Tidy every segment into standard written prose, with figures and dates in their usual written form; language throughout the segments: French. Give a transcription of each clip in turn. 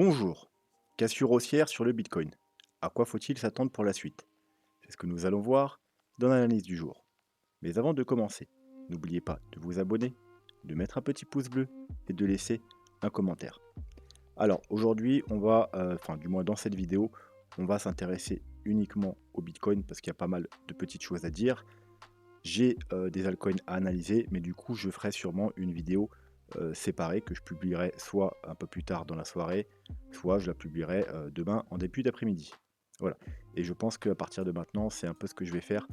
Bonjour, cassure haussière sur le Bitcoin. À quoi faut-il s'attendre pour la suite? C'est ce que nous allons voir dans l'analyse du jour. Mais avant de commencer, n'oubliez pas de vous abonner, de mettre un petit pouce bleu et de laisser un commentaire. Alors aujourd'hui, enfin du moins dans cette vidéo, on va s'intéresser uniquement au Bitcoin parce qu'il y a pas mal de petites choses à dire. J'ai des altcoins à analyser, mais du coup, je ferai sûrement une vidéo séparée que je publierai soit un peu plus tard dans la soirée, soit je la publierai demain en début d'après-midi. Voilà. Et je pense qu'à partir de maintenant, c'est un peu ce que je vais faire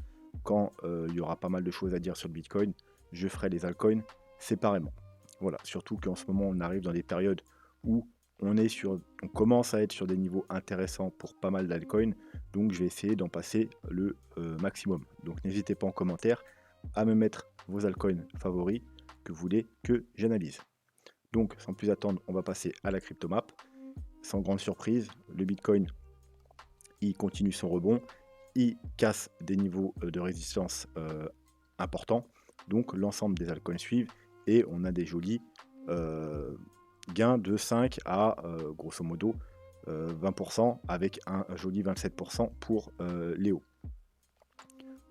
quand il y aura pas mal de choses à dire sur le Bitcoin. Je ferai les altcoins séparément. Voilà. Surtout qu'en ce moment, on arrive dans des périodes où on commence à être sur des niveaux intéressants pour pas mal d'altcoins. Donc je vais essayer d'en passer le maximum. Donc n'hésitez pas en commentaire à me mettre vos altcoins favoris que vous voulez que j'analyse. Donc sans plus attendre, on va passer à la cryptomap. Sans grande surprise, le Bitcoin il continue son rebond, il casse des niveaux de résistance importants. Donc l'ensemble des altcoins suivent et on a des jolis gains de 5 à grosso modo 20% avec un joli 27% pour les hauts.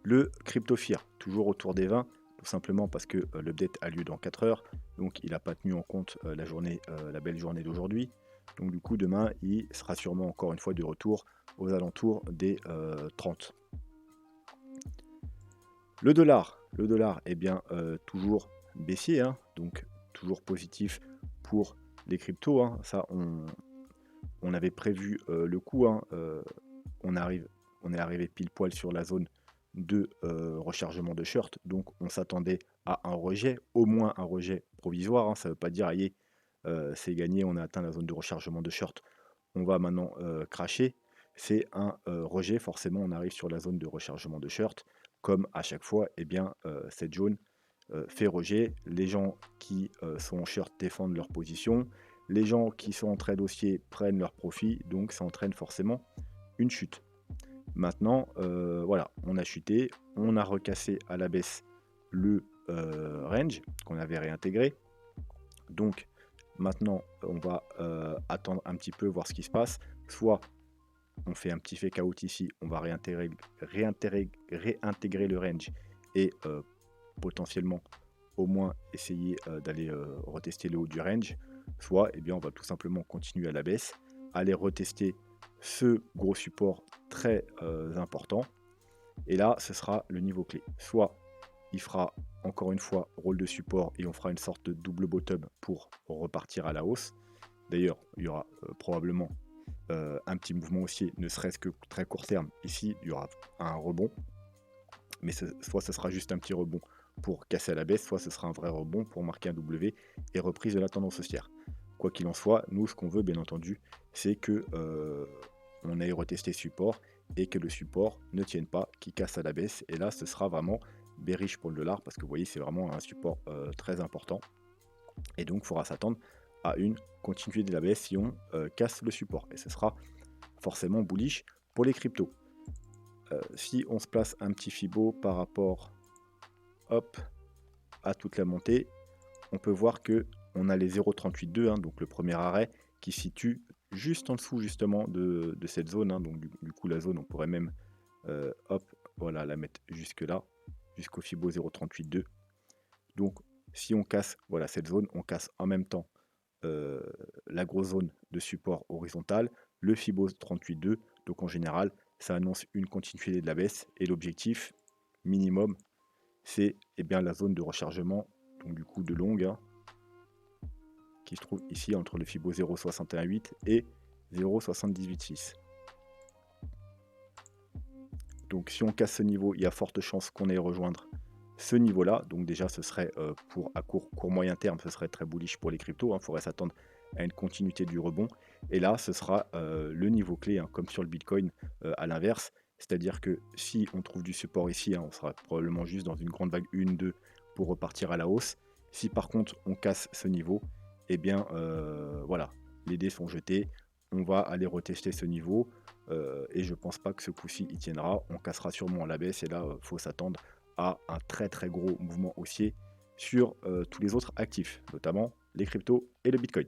Le CryptoFear, toujours autour des 20, tout simplement parce que l'update a lieu dans 4 heures, donc il n'a pas tenu en compte la belle journée d'aujourd'hui. Donc du coup, demain, il sera sûrement encore une fois de retour aux alentours des 30. Le dollar est bien toujours baissier, hein, donc toujours positif pour les cryptos. Hein. Ça, on avait prévu le coup. Hein, on est arrivé pile poil sur la zone de rechargement de short, donc on s'attendait à un rejet, au moins un rejet provisoire. Hein, ça ne veut pas dire aïe, c'est gagné, on a atteint la zone de rechargement de short, on va maintenant cracher. C'est un rejet, forcément on arrive sur la zone de rechargement de short, comme à chaque fois, eh bien cette zone fait rejet. Les gens qui sont en short défendent leur position, les gens qui sont en trade haussier prennent leur profit, donc ça entraîne forcément une chute. Maintenant, voilà, on a chuté, on a recassé à la baisse le range qu'on avait réintégré. Donc maintenant, on va attendre un petit peu, voir ce qui se passe. Soit on fait un petit fake out ici, on va réintégrer le range et potentiellement au moins essayer d'aller retester le haut du range. Soit eh bien, on va tout simplement continuer à la baisse, aller retester ce gros support très important. Et là, ce sera le niveau clé. Soit il fera encore une fois rôle de support et on fera une sorte de double bottom pour repartir à la hausse. D'ailleurs, il y aura probablement un petit mouvement haussier, ne serait-ce que très court terme. Ici, il y aura un rebond, mais soit ce sera juste un petit rebond pour casser à la baisse, soit ce sera un vrai rebond pour marquer un W et reprise de la tendance haussière. Quoi qu'il en soit, nous, ce qu'on veut, bien entendu, c'est que on aille retester support et que le support ne tienne pas, qui casse à la baisse. Et là, ce sera vraiment bearish pour le dollar parce que vous voyez, c'est vraiment un support très important. Et donc, il faudra s'attendre à une continuité de la baisse si on casse le support. Et ce sera forcément bullish pour les cryptos. Si on se place un petit Fibo par rapport hop, à toute la montée, on peut voir que on a les 0,382, hein, donc le premier arrêt, qui se situe juste en dessous justement de cette zone. Hein, donc du coup, la zone, on pourrait même hop, voilà, la mettre jusque là, jusqu'au Fibo 0,382. Donc si on casse voilà, cette zone, on casse en même temps la grosse zone de support horizontal, le Fibo 38.2. Donc en général, ça annonce une continuité de la baisse et l'objectif minimum, c'est eh bien la zone de rechargement, donc du coup de longue, hein, qui se trouve ici entre le Fibo 0,618 et 0,786. Donc si on casse ce niveau, il y a forte chance qu'on aille rejoindre ce niveau-là. Donc déjà, ce serait pour à court moyen terme, ce serait très bullish pour les cryptos. Il faudrait s'attendre à une continuité du rebond. Et là, ce sera le niveau clé, hein, comme sur le Bitcoin, à l'inverse. C'est-à-dire que si on trouve du support ici, hein, on sera probablement juste dans une grande vague 1-2 pour repartir à la hausse. Si par contre on casse ce niveau, eh bien voilà, les dés sont jetés. On va aller retester ce niveau. Et je pense pas que ce coup-ci il tiendra. On cassera sûrement à la baisse. Et là, il faut s'attendre à un très très gros mouvement haussier sur tous les autres actifs, notamment les cryptos et le Bitcoin.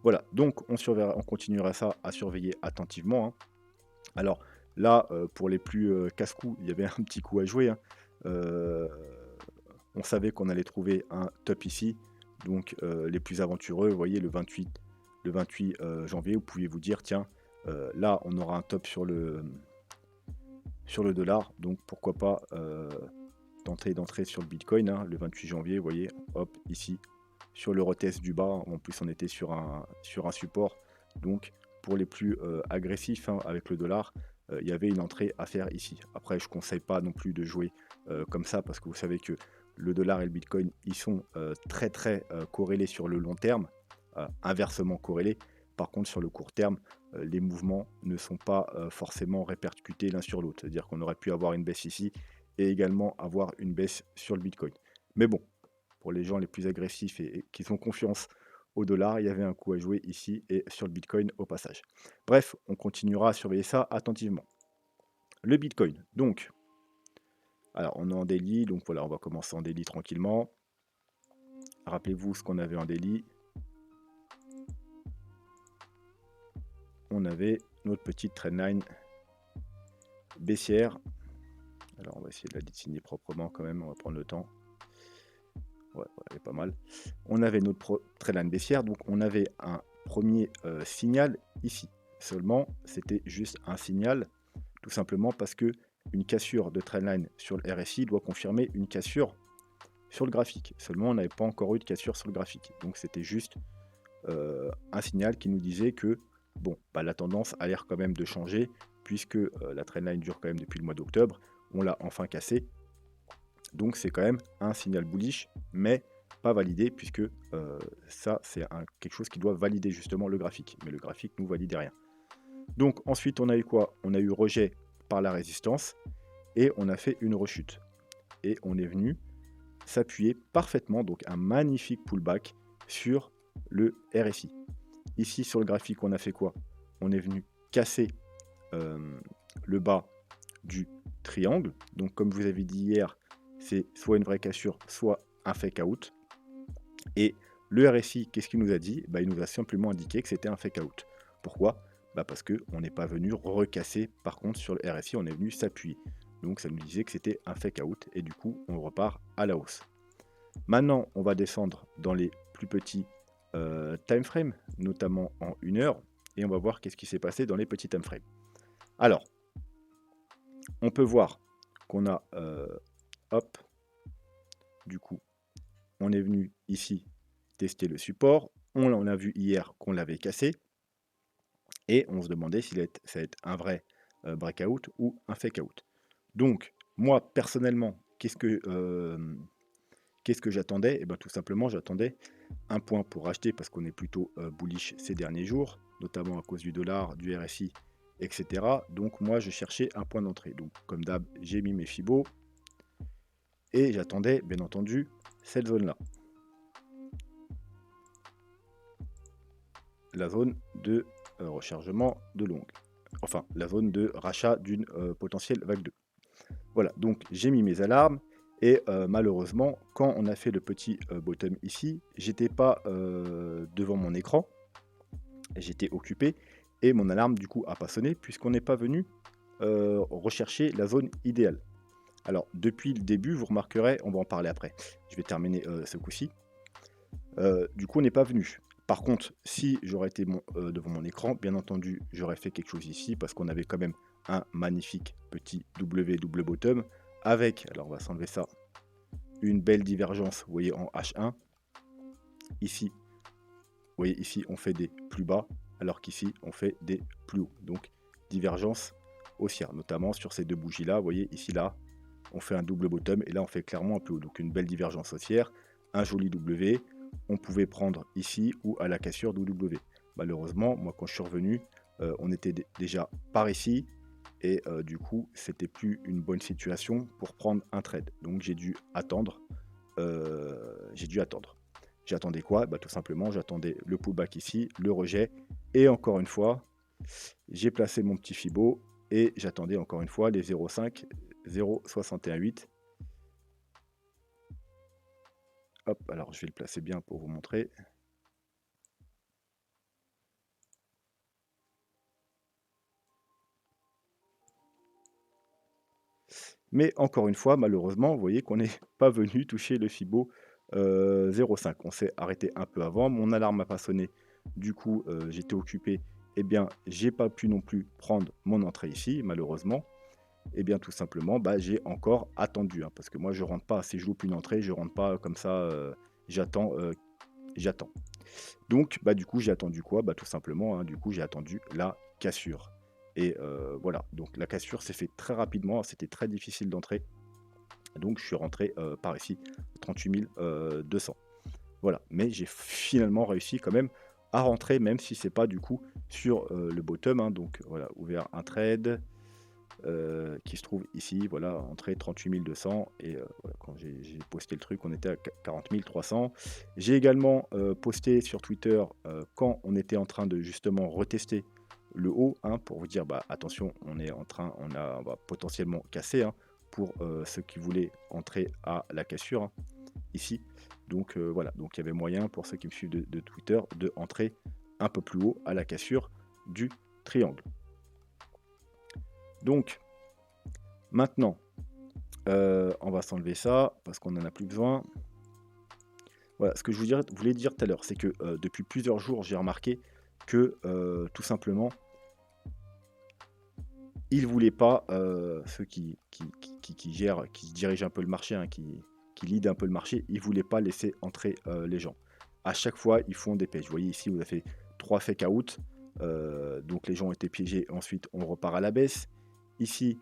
Voilà, donc on continuera ça à surveiller attentivement, hein. Alors là, pour les plus, casse-cou, il y avait un petit coup à jouer, hein. Heu, on savait qu'on allait trouver un top ici, donc les plus aventureux, vous voyez le 28 janvier, vous pouvez vous dire: «Tiens, là, on aura un top sur le dollar, donc pourquoi pas, d'entrer sur le bitcoin, hein, le 28 janvier, vous voyez, hop, ici, sur le retest du bas. En plus, on était sur un support. Donc, pour les plus agressifs, hein, avec le dollar, il y avait une entrée à faire ici. Après, je ne conseille pas non plus de jouer comme ça parce que vous savez que le dollar et le bitcoin, ils sont très très corrélés sur le long terme, inversement corrélés. Par contre, sur le court terme, les mouvements ne sont pas forcément répercutés l'un sur l'autre. C'est-à-dire qu'on aurait pu avoir une baisse ici et également avoir une baisse sur le bitcoin. Mais bon, pour les gens les plus agressifs et qui ont confiance au dollar, il y avait un coup à jouer ici et sur le bitcoin au passage. Bref, on continuera à surveiller ça attentivement. Le bitcoin, donc, alors on est en daily, donc voilà, on va commencer en daily tranquillement. Rappelez-vous ce qu'on avait en daily. On avait notre petite trendline baissière. Alors on va essayer de la dessiner proprement quand même, on va prendre le temps. Ouais, elle est pas mal. On avait notre trendline baissière, donc on avait un premier signal ici. Seulement, c'était juste un signal, tout simplement parce que une cassure de trendline sur le RSI doit confirmer une cassure sur le graphique. Seulement, on n'avait pas encore eu de cassure sur le graphique. Donc c'était juste un signal qui nous disait que bon, bah, la tendance a l'air quand même de changer, puisque la trendline dure quand même depuis le mois d'octobre. On l'a enfin cassé. Donc c'est quand même un signal bullish, mais pas validé, puisque ça, c'est quelque chose qui doit valider justement le graphique. Mais le graphique nous valide rien. Donc ensuite, on a eu quoi? On a eu rejet par la résistance, et on a fait une rechute. Et on est venu s'appuyer parfaitement, donc un magnifique pullback sur le RSI. Ici, sur le graphique, on a fait quoi? On est venu casser le bas du triangle. Donc comme je vous avais dit hier, c'est soit une vraie cassure, soit un fake out. Et le RSI, qu'est-ce qu'il nous a dit? Bah, il nous a simplement indiqué que c'était un fake out. Pourquoi? Bah, parce qu'on n'est pas venu recasser, par contre, sur le RSI, on est venu s'appuyer. Donc ça nous disait que c'était un fake out, et du coup, on repart à la hausse. Maintenant, on va descendre dans les plus petits time frames, notamment en 1 heure, et on va voir qu'est-ce qui s'est passé dans les petits time frames. Alors, on peut voir qu'on a, hop, du coup, on est venu ici tester le support. On a vu hier qu'on l'avait cassé. Et on se demandait si ça va être un vrai breakout ou un fake out. Donc, moi, personnellement, qu'est-ce que j'attendais? Et bien, tout simplement, j'attendais un point pour acheter parce qu'on est plutôt bullish ces derniers jours, notamment à cause du dollar, du RSI, etc. Donc, moi, je cherchais un point d'entrée. Donc, comme d'hab, j'ai mis mes Fibo et j'attendais, bien entendu, cette zone-là. La zone de rechargement de longue. Enfin, la zone de rachat d'une potentielle vague 2. Voilà, donc j'ai mis mes alarmes et malheureusement, quand on a fait le petit bottom ici, j'étais pas devant mon écran, j'étais occupé et mon alarme du coup a pas sonné puisqu'on n'est pas venu rechercher la zone idéale. Alors depuis le début, vous remarquerez, on va en parler après, je vais terminer ce coup-ci. Du coup, on n'est pas venu. Par contre, si j'aurais été devant mon écran, bien entendu, j'aurais fait quelque chose ici parce qu'on avait quand même un magnifique petit W double bottom avec, alors on va s'enlever ça, une belle divergence, vous voyez, en H1. Ici, vous voyez, ici, on fait des plus bas, alors qu'ici, on fait des plus hauts. Donc, divergence haussière, notamment sur ces deux bougies-là. Vous voyez, ici, là, on fait un double bottom, et là, on fait clairement un plus haut. Donc, une belle divergence haussière, un joli W. On pouvait prendre ici ou à la cassure de W. Malheureusement, moi, quand je suis revenu, on était déjà par ici, et du coup, c'était plus une bonne situation pour prendre un trade. Donc, j'ai dû attendre. J'attendais quoi? Bah, tout simplement, j'attendais le pullback ici, le rejet, et encore une fois, j'ai placé mon petit Fibo et j'attendais encore une fois les 0,5, 0,618. Hop, alors je vais le placer bien pour vous montrer. Mais encore une fois, malheureusement, vous voyez qu'on n'est pas venu toucher le Fibo 0,5. On s'est arrêté un peu avant, mon alarme n'a pas sonné, du coup, j'étais occupé, eh bien, j'ai pas pu non plus prendre mon entrée ici, malheureusement. Eh bien, tout simplement, bah, j'ai encore attendu, hein, parce que moi, je rentre pas. Si je loupe une entrée, je rentre pas comme ça, j'attends, j'attends. Donc, bah, du coup, j'ai attendu quoi? Bah, tout simplement, hein, du coup, j'ai attendu la cassure. Et voilà, donc la cassure s'est fait très rapidement, c'était très difficile d'entrer. Donc, je suis rentré par ici, 38 200. Voilà, mais j'ai finalement réussi quand même à rentrer, même si c'est pas du coup sur le bottom, hein. Donc voilà, ouvert un trade qui se trouve ici, voilà, entrée 38 200 et voilà, quand j'ai posté le truc, on était à 40 300. J'ai également posté sur Twitter quand on était en train de justement retester le haut, hein, pour vous dire, bah, attention, on va potentiellement casser, hein, pour ceux qui voulaient entrer à la cassure, hein, ici. Donc voilà, donc il y avait moyen pour ceux qui me suivent de Twitter de entrer un peu plus haut à la cassure du triangle. Donc maintenant, on va s'enlever ça parce qu'on n'en a plus besoin. Voilà, ce que je voulais dire tout à l'heure, c'est que depuis plusieurs jours, j'ai remarqué que tout simplement, ils ne voulaient pas, ceux qui gèrent, qui dirigent un peu le marché, hein, qui lead un peu le marché, ils ne voulaient pas laisser entrer les gens. À chaque fois, ils font des pièges. Vous voyez ici, vous avez fait 3 fake out, donc les gens ont été piégés. Ensuite, on repart à la baisse. Ici,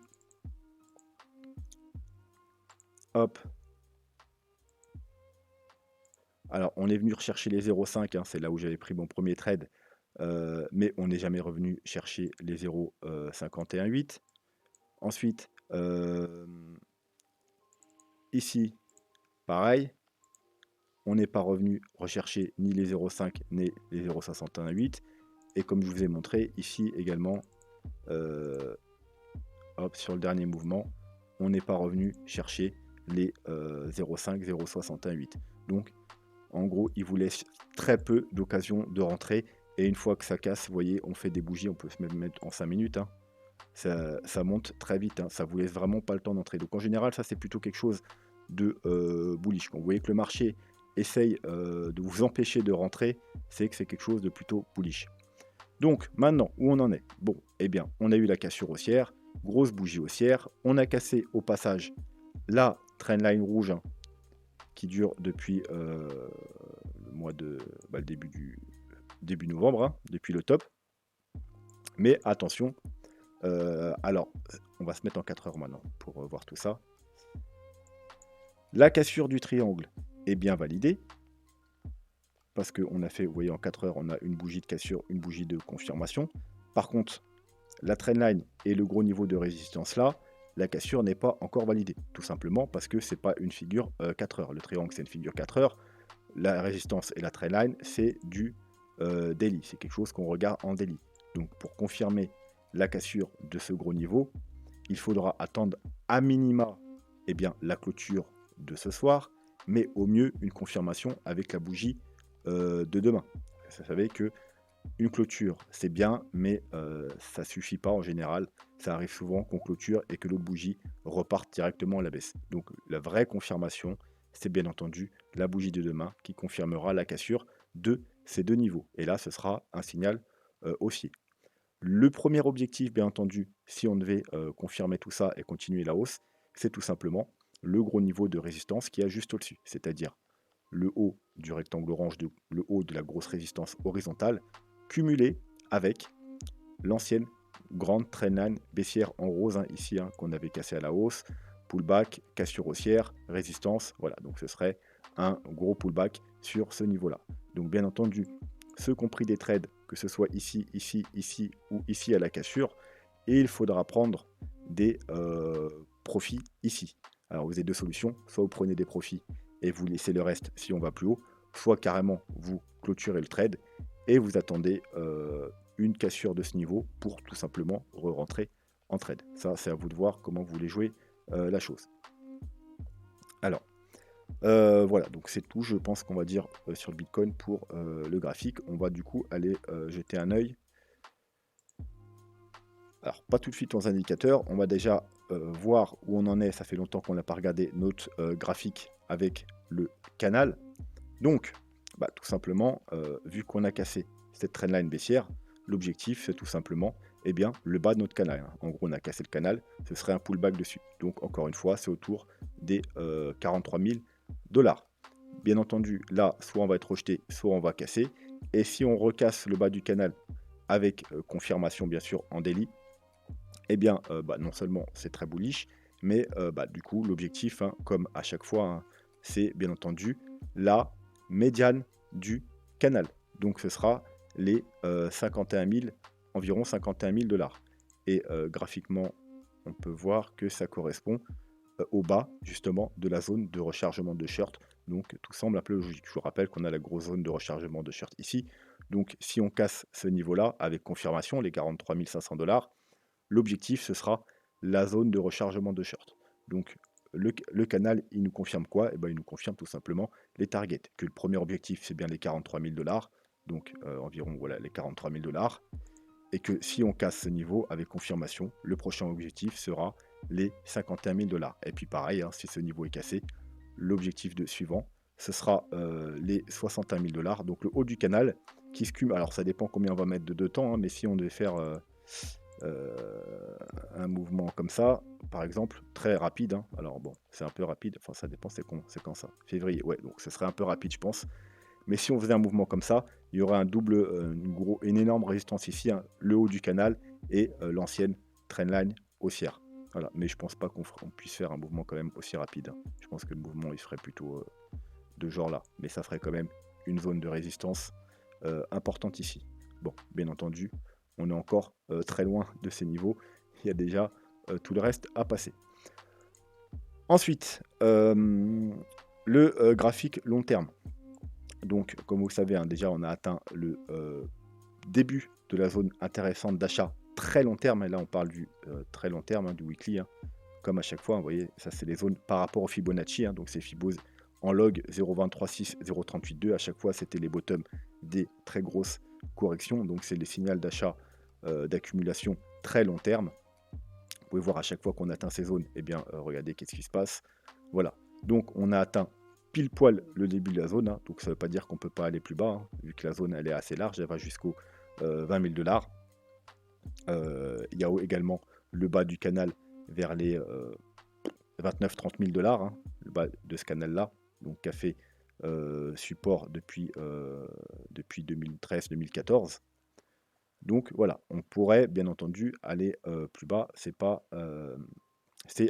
hop. Alors, on est venu rechercher les 0,5, hein, c'est là où j'avais pris mon premier trade, mais on n'est jamais revenu chercher les 0,518. Ensuite, ici, pareil, on n'est pas revenu rechercher ni les 0,5 ni les 0,618. Et comme je vous ai montré, ici également, hop, sur le dernier mouvement, on n'est pas revenu chercher les 0,5, 0,618. Donc, en gros, il vous laisse très peu d'occasions de rentrer. Et une fois que ça casse, vous voyez, on fait des bougies, on peut se même mettre en 5 minutes, hein. Ça monte très vite, hein. Ça vous laisse vraiment pas le temps d'entrer. Donc en général, ça c'est plutôt quelque chose de bullish. Quand vous voyez que le marché essaye de vous empêcher de rentrer, c'est que c'est quelque chose de plutôt bullish. Donc maintenant, où on en est? Bon, eh bien, on a eu la cassure haussière, grosse bougie haussière. On a cassé au passage la trendline rouge, hein, qui dure depuis le mois de le début novembre, hein, depuis le top. Mais attention, alors on va se mettre en 4 heures maintenant pour voir tout ça. La cassure du triangle est bien validée parce qu'on a fait, vous voyez, en 4 heures, on a une bougie de cassure, une bougie de confirmation. Par contre, la trendline et le gros niveau de résistance là, la cassure n'est pas encore validée. Tout simplement parce que c'est pas une figure 4 heures. Le triangle, c'est une figure 4 heures. La résistance et la trendline, c'est du daily. C'est quelque chose qu'on regarde en daily. Donc, pour confirmer la cassure de ce gros niveau, il faudra attendre à minima, eh bien, la clôture de ce soir, mais au mieux une confirmation avec la bougie de demain. Vous savez que une clôture, c'est bien, mais ça suffit pas en général. Ça arrive souvent qu'on clôture et que l'autre bougie reparte directement à la baisse. Donc la vraie confirmation, c'est bien entendu la bougie de demain qui confirmera la cassure de ces deux niveaux. Et là, ce sera un signal haussier. Le premier objectif, bien entendu, si on devait confirmer tout ça et continuer la hausse, c'est tout simplement le gros niveau de résistance qui est juste au-dessus, c'est-à-dire le haut du rectangle orange, le haut de la grosse résistance horizontale, cumulé avec l'ancienne grande trendline baissière en rose, hein, ici, hein, qu'on avait cassé à la hausse, pullback, cassure haussière, résistance, voilà, donc ce serait un gros pullback sur ce niveau-là. Donc bien entendu, ceux qui ont pris des trades, que ce soit ici, ici, ici ou ici à la cassure, et il faudra prendre des profits ici. Alors vous avez deux solutions, soit vous prenez des profits et vous laissez le reste si on va plus haut, soit carrément vous clôturez le trade et vous attendez une cassure de ce niveau pour tout simplement re-rentrer en trade. Ça, c'est à vous de voir comment vous voulez jouer la chose. Alors, voilà, donc c'est tout, je pense qu'on va dire sur le Bitcoin pour le graphique. On va du coup aller jeter un œil Alors, pas tout de suite aux indicateurs. On va déjà voir où on en est. Ça fait longtemps qu'on n'a pas regardé notre graphique avec le canal. Donc, bah, tout simplement, vu qu'on a cassé cette trendline baissière, l'objectif, c'est tout simplement eh bien, le bas de notre canal, hein. En gros, on a cassé le canal, ce serait un pullback dessus. Donc, encore une fois, c'est autour des 43 000 dollars. Bien entendu, là, soit on va être rejeté, soit on va casser. Et si on recasse le bas du canal avec confirmation, bien sûr, en daily, eh bien, bah, non seulement c'est très bullish, mais bah, du coup, l'objectif, hein, comme à chaque fois, hein, c'est bien entendu la médiane du canal. Donc, ce sera les 51 000, environ 51 000 dollars. Et graphiquement, on peut voir que ça correspond au bas, justement, de la zone de rechargement de short. Donc, tout semble un peu logique. Je vous rappelle qu'on a la grosse zone de rechargement de short ici. Donc, si on casse ce niveau-là, avec confirmation, les 43 500 dollars, l'objectif, ce sera la zone de rechargement de short. Donc, le canal, il nous confirme quoi? Eh ben, il nous confirme tout simplement les targets. Que le premier objectif, c'est bien les 43 000 dollars. Donc, environ voilà, les 43 000 dollars. Et que si on casse ce niveau avec confirmation, le prochain objectif sera les 51 000 dollars. Et puis pareil, hein, si ce niveau est cassé, l'objectif suivant, ce sera les 61 000 dollars. Donc le haut du canal qui se cumule. Alors ça dépend combien on va mettre de temps, hein, mais si on devait faire un mouvement comme ça, par exemple, très rapide, hein. Alors bon, c'est un peu rapide, enfin ça dépend, c'est quand ça? Février, ouais, donc ce serait un peu rapide, je pense. Mais si on faisait un mouvement comme ça, il y aurait un double, une énorme résistance ici, hein, le haut du canal et l'ancienne trendline haussière. Voilà, mais je pense pas qu'on puisse faire un mouvement quand même aussi rapide, hein. Je pense que le mouvement il serait plutôt de genre là, mais ça ferait quand même une zone de résistance importante ici. Bon, bien entendu, on est encore très loin de ces niveaux. Il y a déjà tout le reste à passer. Ensuite, le graphique long terme. Donc, comme vous le savez, hein, déjà, on a atteint le début de la zone intéressante d'achat très long terme. Et là, on parle du très long terme, hein, du weekly, hein. Comme à chaque fois, vous voyez, ça, c'est les zones par rapport au Fibonacci. Hein, donc, c'est Fibos en log 0,236, 0,382. À chaque fois, c'était les bottoms des très grosses corrections. Donc, c'est les signaux d'achat, d'accumulation très long terme. Vous pouvez voir à chaque fois qu'on atteint ces zones, eh bien, regardez qu'est-ce qui se passe. Voilà. Donc, on a atteint pile poil le début de la zone, hein. Donc ça ne veut pas dire qu'on ne peut pas aller plus bas, hein, vu que la zone elle est assez large, elle va jusqu'aux 20 000 dollars. Il y a également le bas du canal vers les 29-30 000 dollars, hein, le bas de ce canal-là, donc qui a fait support depuis 2013-2014. Donc voilà, on pourrait bien entendu aller plus bas, c'est à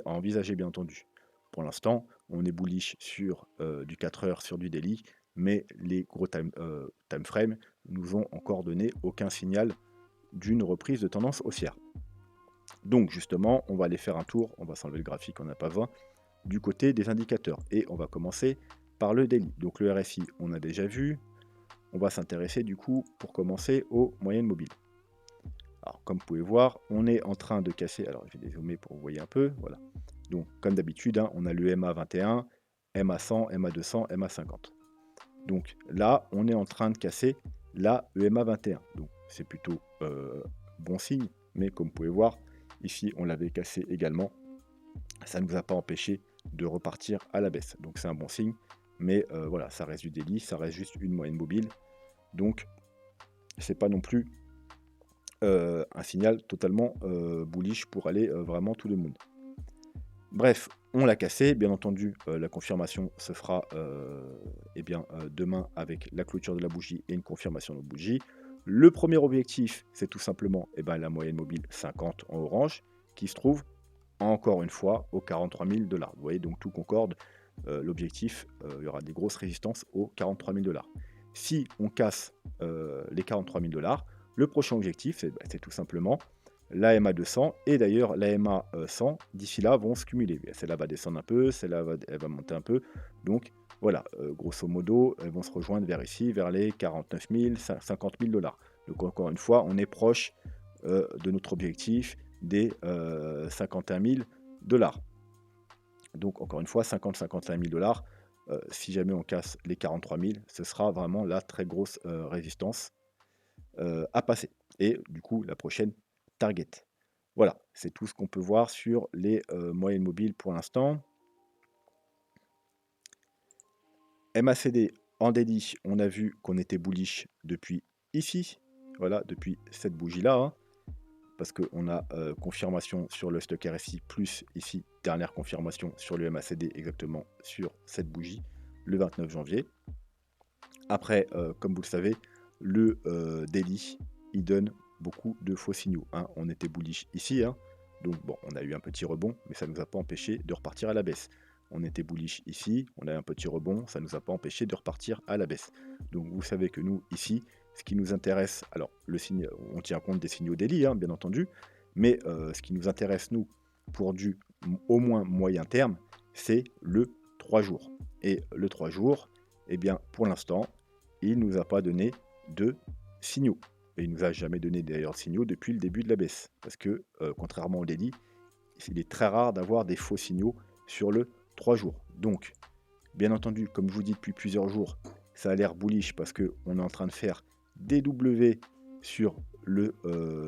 envisager bien entendu. Pour l'instant, on est bullish sur du 4 heures, sur du daily, mais les gros time frame nous ont encore donné aucun signal d'une reprise de tendance haussière. Donc justement, on va aller faire un tour, on va s'enlever le graphique, on n'a pas besoin, du côté des indicateurs. Et on va commencer par le daily. Donc le RSI, on a déjà vu. On va s'intéresser du coup, pour commencer, aux moyennes mobiles. Alors, comme vous pouvez voir, on est en train de casser. Alors, je vais dézoomer pour que vous voyez un peu. Voilà. Donc, comme d'habitude, hein, on a le MA21, MA100, MA200, MA50. Donc là, on est en train de casser la EMA21. Donc, c'est plutôt bon signe. Mais comme vous pouvez voir, ici, on l'avait cassé également. Ça ne nous a pas empêché de repartir à la baisse. Donc, c'est un bon signe. Mais voilà, ça reste du daily, ça reste juste une moyenne mobile. Donc, c'est pas non plus un signal totalement bullish pour aller vraiment tout le monde. Bref, on l'a cassé, bien entendu, la confirmation se fera demain avec la clôture de la bougie et une confirmation de la bougie. Le premier objectif, c'est tout simplement la moyenne mobile 50 en orange, qui se trouve encore une fois aux 43 000 dollars. Vous voyez, donc tout concorde. L'objectif, il y aura des grosses résistances aux 43 000 dollars. Si on casse les 43 000 dollars, le prochain objectif, c'est tout simplement l'AMA 200 et d'ailleurs l'AMA 100 d'ici là vont se cumuler. Celle-là va descendre un peu, celle-là elle va monter un peu. Donc voilà, grosso modo, elles vont se rejoindre vers ici, vers les 49 000, 50 000 dollars. Donc encore une fois, on est proche de notre objectif des 51 000 dollars. Donc encore une fois, 50-51 000 dollars. Si jamais on casse les 43 000, ce sera vraiment la très grosse résistance à passer. Et du coup, la prochaine target. Voilà, c'est tout ce qu'on peut voir sur les moyennes mobiles pour l'instant. MACD en daily, on a vu qu'on était bullish depuis ici, voilà, depuis cette bougie-là, hein, parce qu'on a confirmation sur le stock RSI, plus ici, dernière confirmation sur le MACD exactement sur cette bougie, le 29 janvier. Après, comme vous le savez, le daily, il donne beaucoup de faux signaux, hein. On était bullish ici, hein, donc bon, on a eu un petit rebond, mais ça ne nous a pas empêché de repartir à la baisse. On était bullish ici, on a eu un petit rebond, ça ne nous a pas empêché de repartir à la baisse. Donc vous savez que nous, ici, ce qui nous intéresse, alors le signe, on tient compte des signaux daily, hein, bien entendu, mais ce qui nous intéresse, nous, pour du au moins moyen terme, c'est le 3 jours. Et le 3 jours, eh bien, pour l'instant, il ne nous a pas donné de signaux. Et il ne nous a jamais donné d'ailleurs de signaux depuis le début de la baisse. Parce que, contrairement au daily, il est très rare d'avoir des faux signaux sur le 3 jours. Donc, bien entendu, comme je vous dis depuis plusieurs jours, ça a l'air bullish parce qu'on est en train de faire des W sur le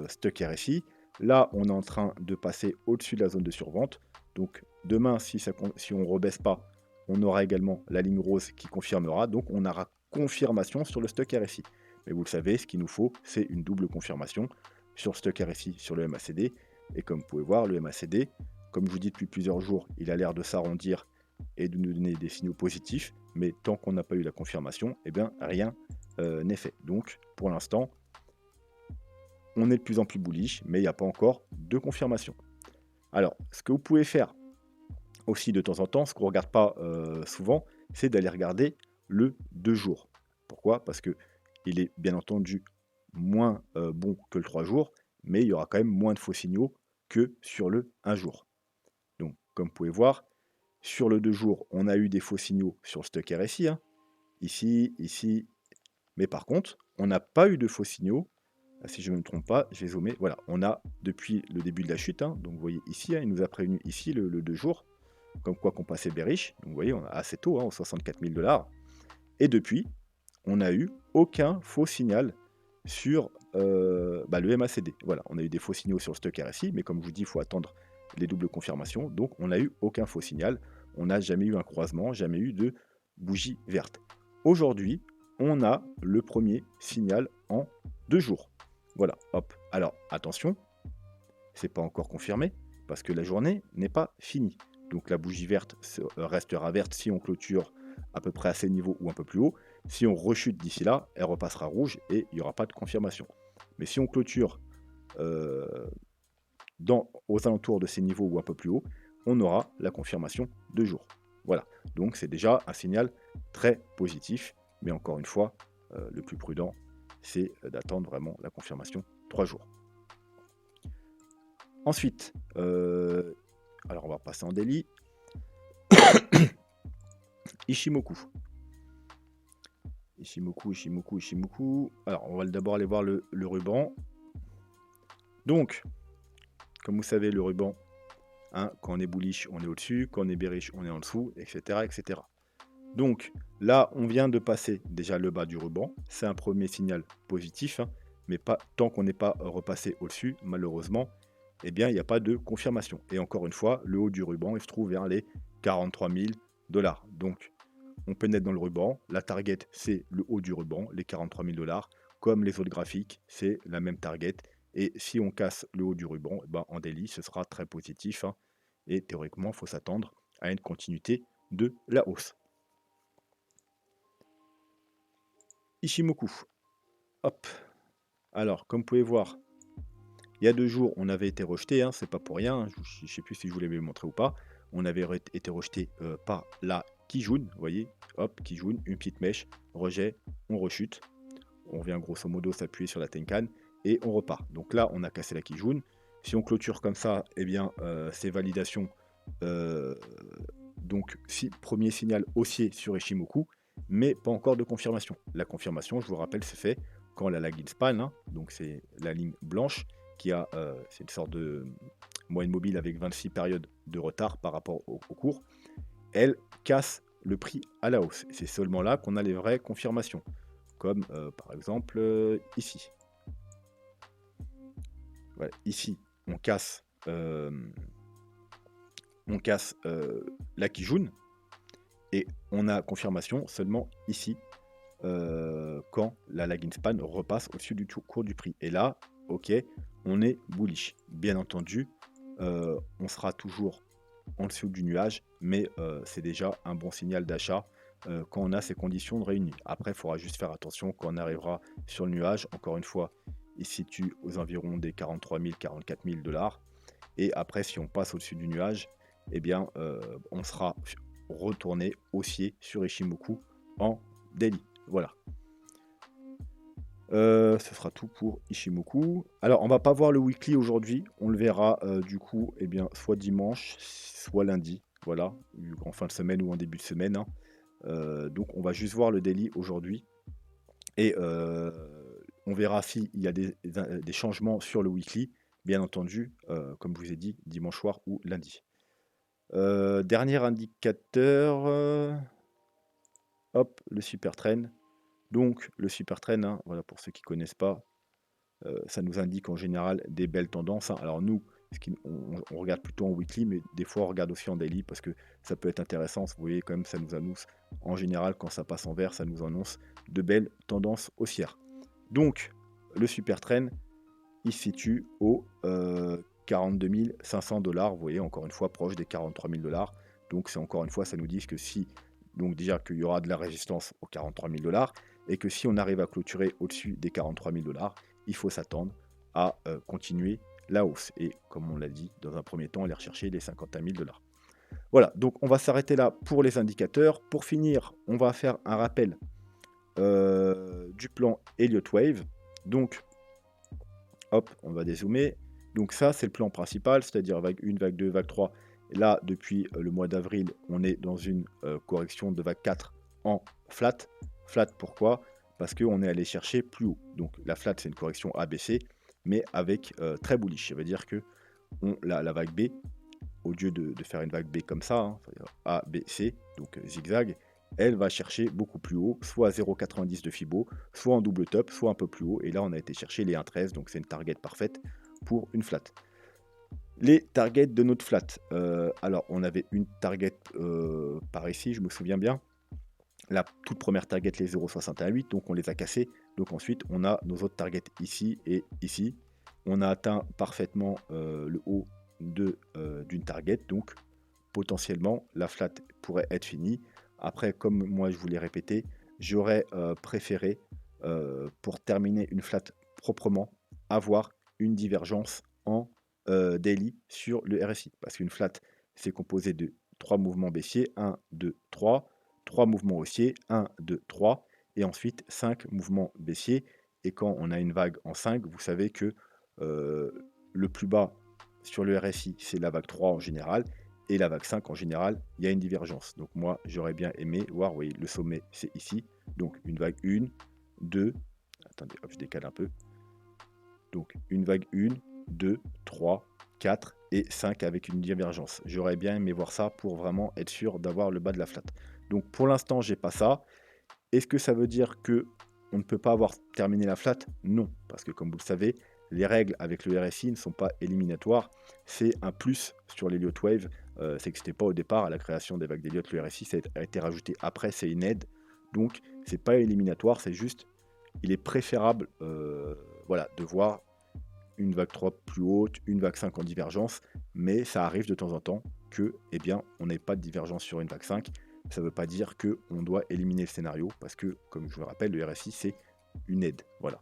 stock RSI. Là, on est en train de passer au-dessus de la zone de survente. Donc, demain, si on ne rebaisse pas, on aura également la ligne rose qui confirmera. Donc, on aura confirmation sur le stock RSI. Mais vous le savez, ce qu'il nous faut, c'est une double confirmation sur stock RSI, sur le MACD. Et comme vous pouvez voir, le MACD, comme je vous dis depuis plusieurs jours, il a l'air de s'arrondir et de nous donner des signaux positifs. Mais tant qu'on n'a pas eu la confirmation, eh bien, rien n'est fait. Donc, pour l'instant, on est de plus en plus bullish, mais il n'y a pas encore de confirmation. Alors, ce que vous pouvez faire aussi de temps en temps, ce qu'on ne regarde pas souvent, c'est d'aller regarder le 2 jours. Pourquoi? Parce que il est bien entendu moins bon que le 3 jours, mais il y aura quand même moins de faux signaux que sur le 1 jour. Donc, comme vous pouvez voir, sur le 2 jours, on a eu des faux signaux sur le stock RSI, hein, ici, ici, mais par contre, on n'a pas eu de faux signaux. Si je ne me trompe pas, je vais zoomer. Voilà, on a depuis le début de la chute, hein, donc vous voyez ici, hein, il nous a prévenu ici le 2 jours, comme quoi qu'on passait bearish. Donc vous voyez, on a assez tôt, hein, aux 64 000 $. Et depuis, on n'a eu aucun faux signal sur le MACD. Voilà, on a eu des faux signaux sur le stock RSI, mais comme je vous dis, il faut attendre les doubles confirmations. Donc on n'a eu aucun faux signal. On n'a jamais eu un croisement, jamais eu de bougie verte. Aujourd'hui, on a le premier signal en 2 jours. Voilà, hop. Alors attention, c'est pas encore confirmé parce que la journée n'est pas finie. Donc la bougie verte restera verte si on clôture à peu près à ces niveaux ou un peu plus haut. Si on rechute d'ici là, elle repassera rouge et il n'y aura pas de confirmation. Mais si on clôture aux alentours de ces niveaux ou un peu plus haut, on aura la confirmation de jour. Voilà, donc c'est déjà un signal très positif. Mais encore une fois, le plus prudent, c'est d'attendre vraiment la confirmation 3 jours. Ensuite, alors on va passer en daily. Ichimoku. Ichimoku. Alors, on va d'abord aller voir le ruban. Donc, comme vous savez, le ruban, hein, quand on est bullish, on est au-dessus. Quand on est bearish, on est en dessous, etc., etc. Donc, là, on vient de passer déjà le bas du ruban. C'est un premier signal positif, hein, mais pas tant qu'on n'est pas repassé au-dessus, malheureusement, eh bien, il n'y a pas de confirmation. Et encore une fois, le haut du ruban, il se trouve vers les 43 000 $. Donc, on pénètre dans le ruban. La target, c'est le haut du ruban, les 43 000 $. Comme les autres graphiques, c'est la même target. Et si on casse le haut du ruban, en daily, ce sera très positif, hein. Et théoriquement, il faut s'attendre à une continuité de la hausse. Ichimoku. Hop. Alors, comme vous pouvez voir, il y a 2 jours, on avait été rejeté, hein, c'est pas pour rien. Je ne sais plus si je vous l'avais montré ou pas. On avait été rejeté par la Kijun, vous voyez, hop, Kijun, une petite mèche, rejet, on rechute. On vient grosso modo s'appuyer sur la Tenkan et on repart. Donc là, on a cassé la Kijun. Si on clôture comme ça, eh bien, c'est validation. Donc, premier signal haussier sur Ichimoku, mais pas encore de confirmation. La confirmation, je vous rappelle, c'est fait quand la lagging span, hein, donc c'est la ligne blanche, qui a, c'est une sorte de moyenne mobile avec 26 périodes de retard par rapport au cours, elle casse le prix à la hausse. C'est seulement là qu'on a les vraies confirmations, comme par exemple ici. Voilà, ici, on casse, la Kijun et on a confirmation seulement ici, quand la lagging span repasse au-dessus du cours du prix et là, OK, on est bullish. Bien entendu, on sera toujours en dessous du nuage, mais c'est déjà un bon signal d'achat, quand on a ces conditions de réunies. Après, il faudra juste faire attention quand on arrivera sur le nuage. Encore une fois, il se situe aux environs des 43 000, 44 000 $ et après si on passe au-dessus du nuage, eh bien, on sera retourné haussier sur Ichimoku en daily. Voilà. Ce sera tout pour Ichimoku. Alors, on va pas voir le weekly aujourd'hui. On le verra, du coup, eh bien, soit dimanche, soit lundi. Voilà, en fin de semaine ou en début de semaine, hein. Donc on va juste voir le daily aujourd'hui et on verra s'il y a des changements sur le weekly, bien entendu, comme je vous ai dit, dimanche soir ou lundi. Dernier indicateur, hop, le super trend. Donc le super trend, hein, voilà pour ceux qui ne connaissent pas, ça nous indique en général des belles tendances, hein. Alors nous, on regarde plutôt en weekly, mais des fois on regarde aussi en daily parce que ça peut être intéressant. Vous voyez quand même, ça nous annonce, en général, quand ça passe en vert, ça nous annonce de belles tendances haussières. Donc le super trend, il se situe au 42 500 $. Vous voyez, encore une fois, proche des 43 000 $. Donc c'est encore une fois, ça nous dit que si, donc déjà qu'il y aura de la résistance aux 43 000 $ et que si on arrive à clôturer au-dessus des 43 000 $, il faut s'attendre à continuer la hausse. Et comme on l'a dit, dans un premier temps, aller rechercher les 51 000 $. Voilà, donc on va s'arrêter là pour les indicateurs. Pour finir, on va faire un rappel du plan Elliott Wave. Donc, hop, on va dézoomer. Donc ça, c'est le plan principal, c'est-à-dire vague 1, vague 2, vague 3. Et là, depuis le mois d'avril, on est dans une correction de vague 4 en flat. Flat, pourquoi? Parce qu'on est allé chercher plus haut. Donc la flat, c'est une correction ABC, mais avec très bullish. Ça veut dire que la vague B, au lieu de faire une vague B comme ça, hein, A, B, C, donc zigzag, elle va chercher beaucoup plus haut, soit à 0,90 de Fibo, soit en double top, soit un peu plus haut. Et là, on a été chercher les 1,13, donc c'est une target parfaite pour une flat. Les targets de notre flat. Alors, on avait une target par ici, je me souviens bien. La toute première target, les 0,618, donc on les a cassés. Donc ensuite, on a nos autres targets ici et ici. On a atteint parfaitement le haut d'une target, donc potentiellement la flat pourrait être finie. Après, comme moi je vous l'ai répété, j'aurais préféré, pour terminer une flat proprement, avoir une divergence en daily sur le RSI. Parce qu'une flat, c'est composé de 3 mouvements baissiers, 1, 2, 3, 3 mouvements haussiers, 1, 2, 3, et ensuite 5 mouvements baissiers. Et quand on a une vague en 5, vous savez que le plus bas sur le RSI, c'est la vague 3 en général, et la vague 5 en général, il y a une divergence. Donc moi, j'aurais bien aimé voir, vous voyez, le sommet, c'est ici. Donc une vague 1, 2, attendez, hop, je décale un peu. Donc une vague 1, 2, 3, 4 et 5 avec une divergence. J'aurais bien aimé voir ça pour vraiment être sûr d'avoir le bas de la flat. Donc pour l'instant, j'ai pas ça. Est-ce que ça veut dire que on ne peut pas avoir terminé la flat? Non, parce que comme vous le savez, les règles avec le RSI ne sont pas éliminatoires. C'est un plus sur l'Elliott Wave. C'est que ce n'était pas au départ à la création des vagues d'Elliott. Le RSI ça a été rajouté après, c'est une aide. Donc c'est pas éliminatoire, c'est juste, il est préférable voilà, de voir une vague 3 plus haute, une vague 5 en divergence, mais ça arrive de temps en temps que, eh bien, on n'ait pas de divergence sur une vague 5. Ça ne veut pas dire qu'on doit éliminer le scénario, parce que, comme je vous le rappelle, le RSI, c'est une aide. Voilà.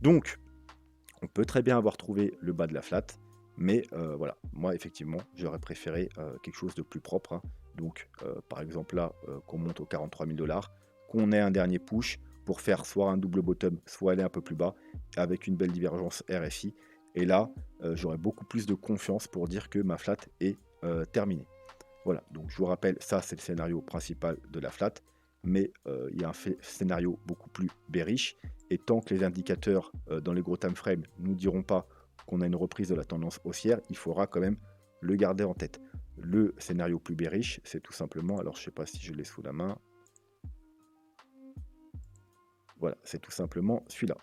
Donc, on peut très bien avoir trouvé le bas de la flat, mais voilà, moi, effectivement, j'aurais préféré quelque chose de plus propre, hein. Donc, par exemple, là, qu'on monte aux 43 000 $, qu'on ait un dernier push pour faire soit un double bottom, soit aller un peu plus bas, avec une belle divergence RSI. Et là, j'aurais beaucoup plus de confiance pour dire que ma flat est terminée. Voilà, donc je vous rappelle, ça c'est le scénario principal de la flat, mais il y a un scénario beaucoup plus bearish, et tant que les indicateurs dans les gros time frames ne nous diront pas qu'on a une reprise de la tendance haussière, il faudra quand même le garder en tête. Le scénario plus bearish, c'est tout simplement, alors je ne sais pas si je l'ai sous la main, voilà, c'est tout simplement celui-là.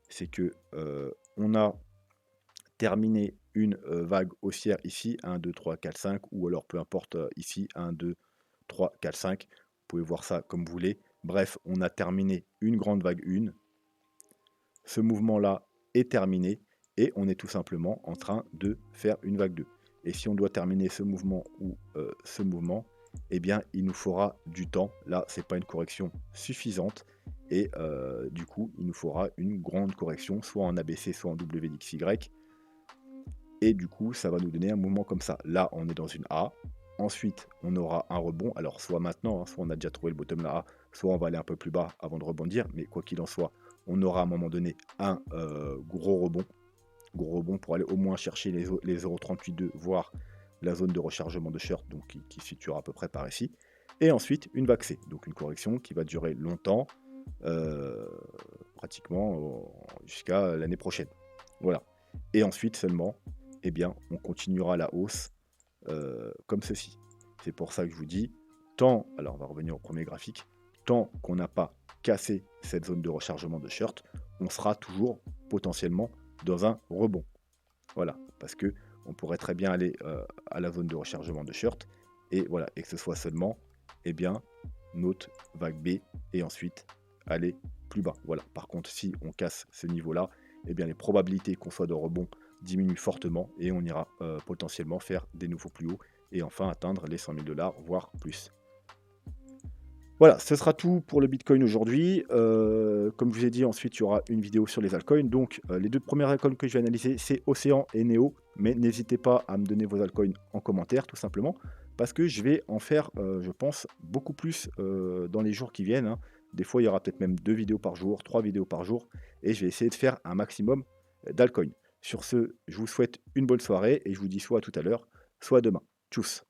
C'est que on a terminé une vague haussière ici, 1, 2, 3, 4, 5, ou alors peu importe ici, 1, 2, 3, 4, 5. Vous pouvez voir ça comme vous voulez. Bref, on a terminé une grande vague 1. Ce mouvement-là est terminé et on est tout simplement en train de faire une vague 2. Et si on doit terminer ce mouvement ou ce mouvement, eh bien, il nous faudra du temps. Là, ce n'est pas une correction suffisante et du coup, il nous faudra une grande correction, soit en ABC, soit en WXY. Et du coup, ça va nous donner un mouvement comme ça. Là, on est dans une A. Ensuite, on aura un rebond. Alors, soit maintenant, hein, soit on a déjà trouvé le bottom là A, soit on va aller un peu plus bas avant de rebondir. Mais quoi qu'il en soit, on aura à un moment donné un gros rebond. Gros rebond pour aller au moins chercher les 0,38,2, voire la zone de rechargement de short, donc qui se situera à peu près par ici. Et ensuite, une vague C, donc une correction qui va durer longtemps, euh, pratiquement jusqu'à l'année prochaine. Voilà. Et ensuite seulement, eh bien, on continuera la hausse comme ceci. C'est pour ça que je vous dis, tant, alors on va revenir au premier graphique, tant qu'on n'a pas cassé cette zone de rechargement de short, on sera toujours potentiellement dans un rebond. Voilà, parce que on pourrait très bien aller à la zone de rechargement de short et voilà, et que ce soit seulement, eh bien, notre vague B et ensuite aller plus bas. Voilà. Par contre, si on casse ce niveau-là, eh bien, les probabilités qu'on soit de rebond diminuent fortement et on ira potentiellement faire des nouveaux plus hauts et enfin atteindre les 100 000 $, voire plus. Voilà, ce sera tout pour le Bitcoin aujourd'hui. Comme je vous ai dit, ensuite, il y aura une vidéo sur les altcoins. Donc, les deux premières altcoins que je vais analyser, c'est Océan et Neo. Mais n'hésitez pas à me donner vos altcoins en commentaire, tout simplement, parce que je vais en faire, je pense, beaucoup plus dans les jours qui viennent, hein. Des fois, il y aura peut-être même 2 vidéos par jour, 3 vidéos par jour, et je vais essayer de faire un maximum d'altcoins. Sur ce, je vous souhaite une bonne soirée et je vous dis soit à tout à l'heure, soit à demain. Tchuss!